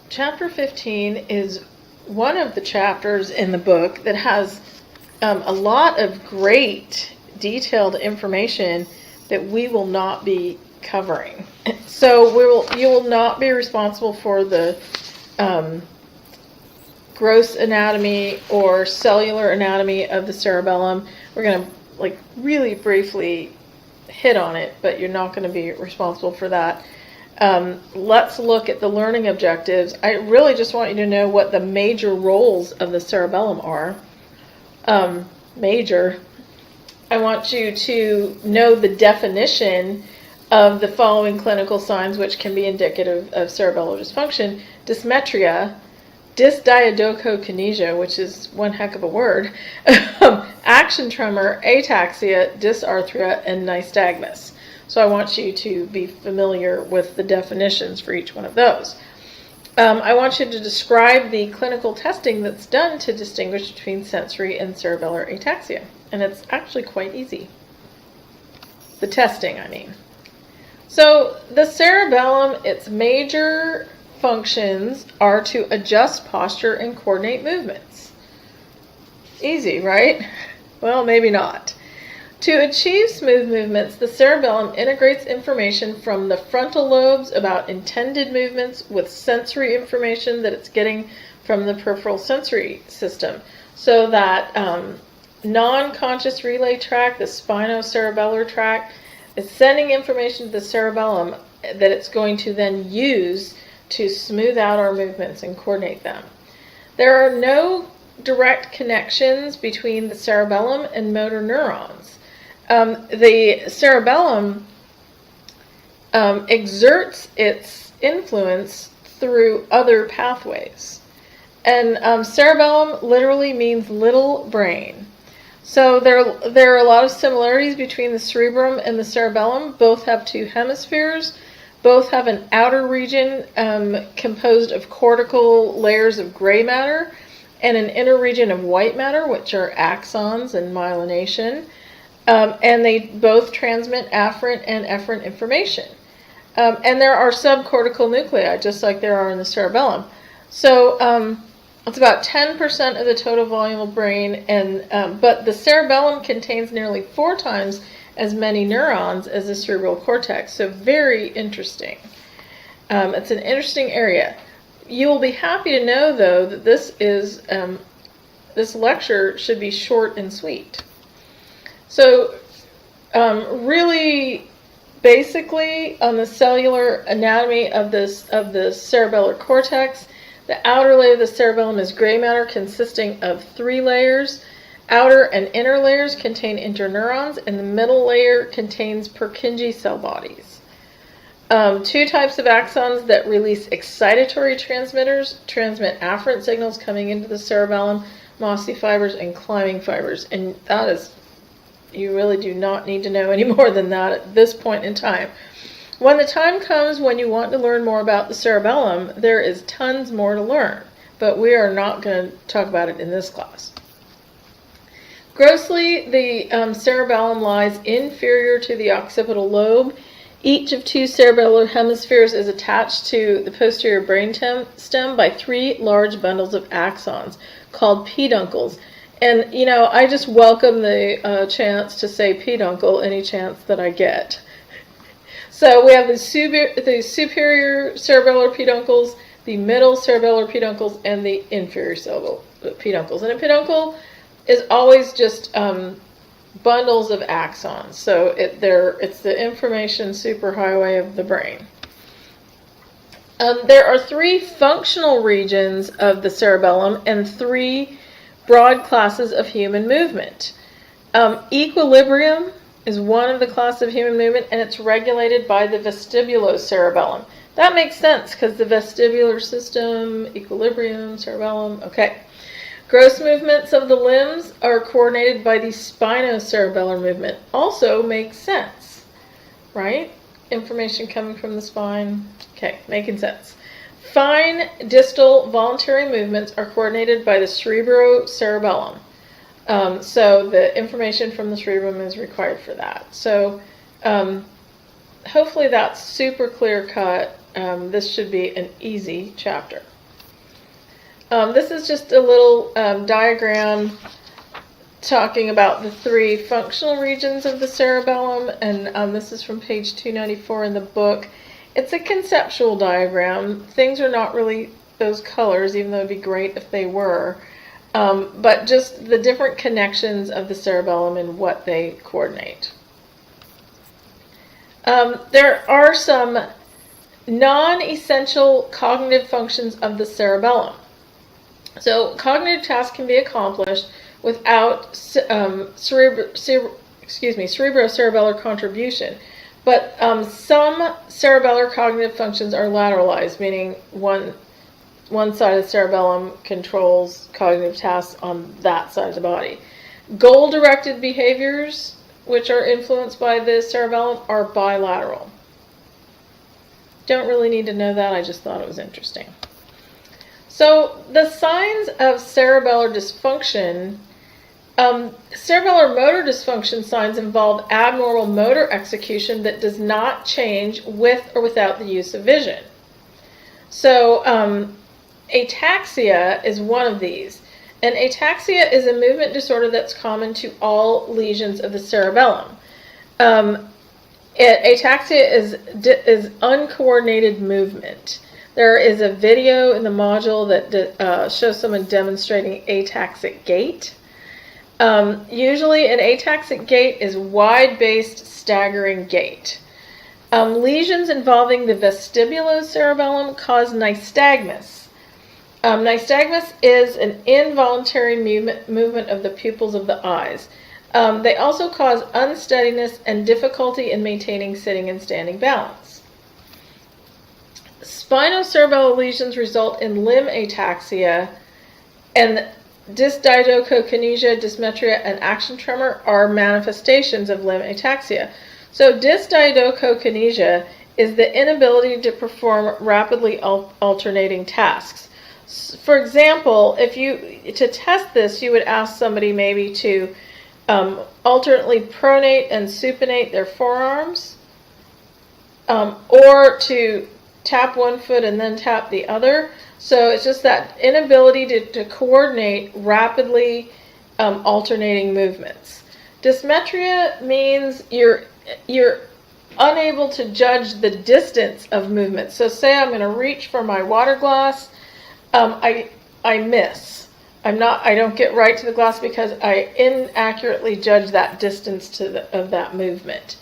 chapter 15 is one of the chapters in the book that has a lot of great detailed information that we will not be covering. So you will not be responsible for the gross anatomy or cellular anatomy of the cerebellum. We're going to really briefly hit on it, but you're not going to be responsible for that. Let's look at the learning objectives. I really just want you to know what the major roles of the cerebellum are. Major. I want you to know the definition of the following clinical signs which can be indicative of cerebellar dysfunction: dysmetria, dysdiadochokinesia, which is one heck of a word, action tremor, ataxia, dysarthria, and nystagmus. So I want you to be familiar with the definitions for each one of those. I want you to describe the clinical testing that's done to distinguish between sensory and cerebellar ataxia. And it's actually quite easy. The testing, I mean. So the cerebellum, its major functions are to adjust posture and coordinate movements. Easy, right? Well, maybe not. To achieve smooth movements, the cerebellum integrates information from the frontal lobes about intended movements with sensory information that it's getting from the peripheral sensory system. So that non-conscious relay tract, the spinocerebellar tract, is sending information to the cerebellum that it's going to then use to smooth out our movements and coordinate them. There are no direct connections between the cerebellum and motor neurons. The cerebellum exerts its influence through other pathways. And cerebellum literally means little brain. So there are a lot of similarities between the cerebrum and the cerebellum. Both have two hemispheres. Both have an outer region composed of cortical layers of gray matter and an inner region of white matter, which are axons and myelination. And they both transmit afferent and efferent information. And there are subcortical nuclei, just like there are in the cerebellum. So it's about 10% of the total volume of brain, but the cerebellum contains nearly 4 times as many neurons as the cerebral cortex. So very interesting. It's an interesting area. You will be happy to know, though, that this lecture should be short and sweet. So, really, basically, on the cellular anatomy of the cerebellar cortex, the outer layer of the cerebellum is gray matter consisting of 3 layers. Outer and inner layers contain interneurons, and the middle layer contains Purkinje cell bodies. 2 types of axons that release excitatory transmitters transmit afferent signals coming into the cerebellum, mossy fibers and climbing fibers. And that is, you really do not need to know any more than that at this point in time. When the time comes when you want to learn more about the cerebellum, there is tons more to learn, but we are not going to talk about it in this class. Grossly, the cerebellum lies inferior to the occipital lobe. Each of 2 cerebellar hemispheres is attached to the posterior brain stem by 3 large bundles of axons called peduncles. And, I just welcome the chance to say peduncle any chance that I get. So we have the superior cerebellar peduncles, the middle cerebellar peduncles, and the inferior cerebellar peduncles. And a peduncle is always just bundles of axons. So it's the information superhighway of the brain. There are 3 functional regions of the cerebellum and 3 broad classes of human movement. Equilibrium is one of the classes of human movement, and it's regulated by the vestibulocerebellum. That makes sense because the vestibular system, equilibrium, cerebellum, okay. Gross movements of the limbs are coordinated by the spinocerebellar movement. Also makes sense, right? Information coming from the spine. Okay, making sense. Fine distal voluntary movements are coordinated by the cerebrocerebellum. So the information from the cerebrum is required for that. So hopefully that's super clear cut. This should be an easy chapter. This is just a little diagram talking about the 3 functional regions of the cerebellum, and this is from page 294 in the book. It's a conceptual diagram. Things are not really those colors, even though it'd be great if they were, but just the different connections of the cerebellum and what they coordinate. There are some non-essential cognitive functions of the cerebellum. So cognitive tasks can be accomplished without cerebrocerebellar contribution. But some cerebellar cognitive functions are lateralized, meaning one side of the cerebellum controls cognitive tasks on that side of the body. Goal-directed behaviors, which are influenced by the cerebellum, are bilateral. Don't really need to know that, I just thought it was interesting. So the signs of cerebellar dysfunction, cerebellar motor dysfunction signs involve abnormal motor execution that does not change with or without the use of vision. So ataxia is one of these. And ataxia is a movement disorder that's common to all lesions of the cerebellum. Ataxia is uncoordinated movement. There is a video in the module that shows someone demonstrating ataxic gait. Usually an ataxic gait is wide-based staggering gait. Lesions involving the vestibulocerebellum cause nystagmus. Nystagmus is an involuntary movement of the pupils of the eyes. They also cause unsteadiness and difficulty in maintaining sitting and standing balance. Spinocerebellar lesions result in limb ataxia, and dysdiadochokinesia, dysmetria, and action tremor are manifestations of limb ataxia. So dysdiadochokinesia is the inability to perform rapidly alternating tasks. For example, to test this, you would ask somebody maybe to alternately pronate and supinate their forearms, or to tap one foot and then tap the other. So it's just that inability to coordinate rapidly alternating movements. Dysmetria means you're unable to judge the distance of movement. So say I'm going to reach for my water glass, I miss. I don't get right to the glass because I inaccurately judge that distance of that movement.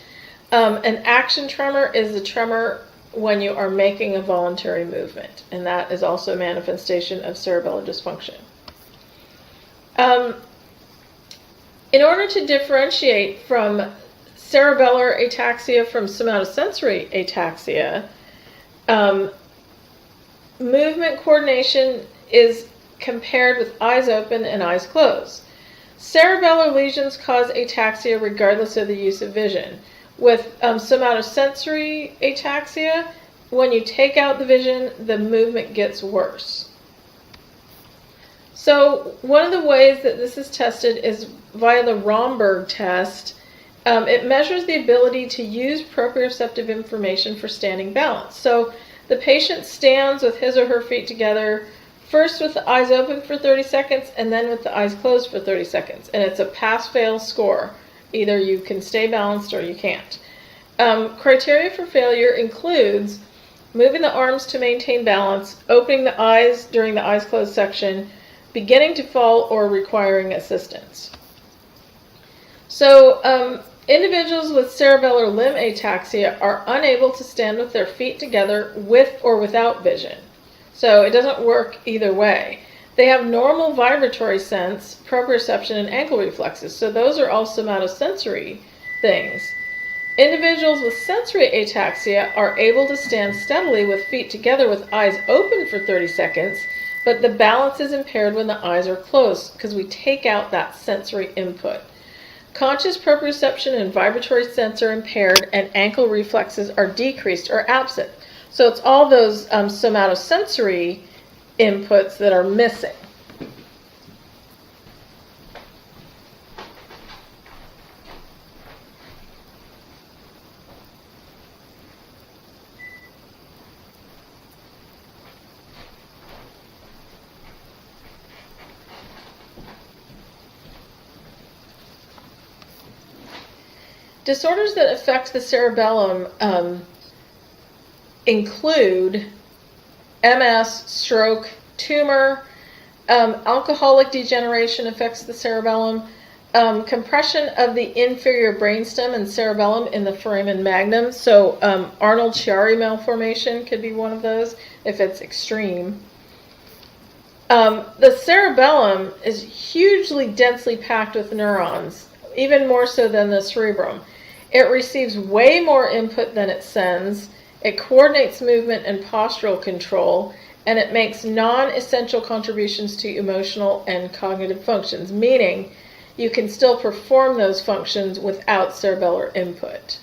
An action tremor is the tremor when you are making a voluntary movement, and that is also a manifestation of cerebellar dysfunction. In order to differentiate from cerebellar ataxia from somatosensory ataxia, movement coordination is compared with eyes open and eyes closed. Cerebellar lesions cause ataxia regardless of the use of vision. With somatosensory ataxia, when you take out the vision, the movement gets worse. So one of the ways that this is tested is via the Romberg test. It measures the ability to use proprioceptive information for standing balance. So the patient stands with his or her feet together, first with the eyes open for 30 seconds and then with the eyes closed for 30 seconds. And it's a pass-fail score. Either you can stay balanced or you can't. Criteria for failure includes moving the arms to maintain balance, opening the eyes during the eyes closed section, beginning to fall, or requiring assistance. So individuals with cerebellar limb ataxia are unable to stand with their feet together with or without vision. So it doesn't work either way. They have normal vibratory sense, proprioception, and ankle reflexes. So those are all somatosensory things. Individuals with sensory ataxia are able to stand steadily with feet together with eyes open for 30 seconds, but the balance is impaired when the eyes are closed because we take out that sensory input. Conscious proprioception and vibratory sense are impaired, and ankle reflexes are decreased or absent. So it's all those somatosensory inputs that are missing. Disorders that affect the cerebellum include MS, stroke, tumor, alcoholic degeneration affects the cerebellum, compression of the inferior brainstem and cerebellum in the foramen magnum. So Arnold-Chiari malformation could be one of those if it's extreme. The cerebellum is hugely densely packed with neurons, even more so than the cerebrum. It receives way more input than it sends. It coordinates movement and postural control, and it makes non-essential contributions to emotional and cognitive functions, meaning you can still perform those functions without cerebellar input.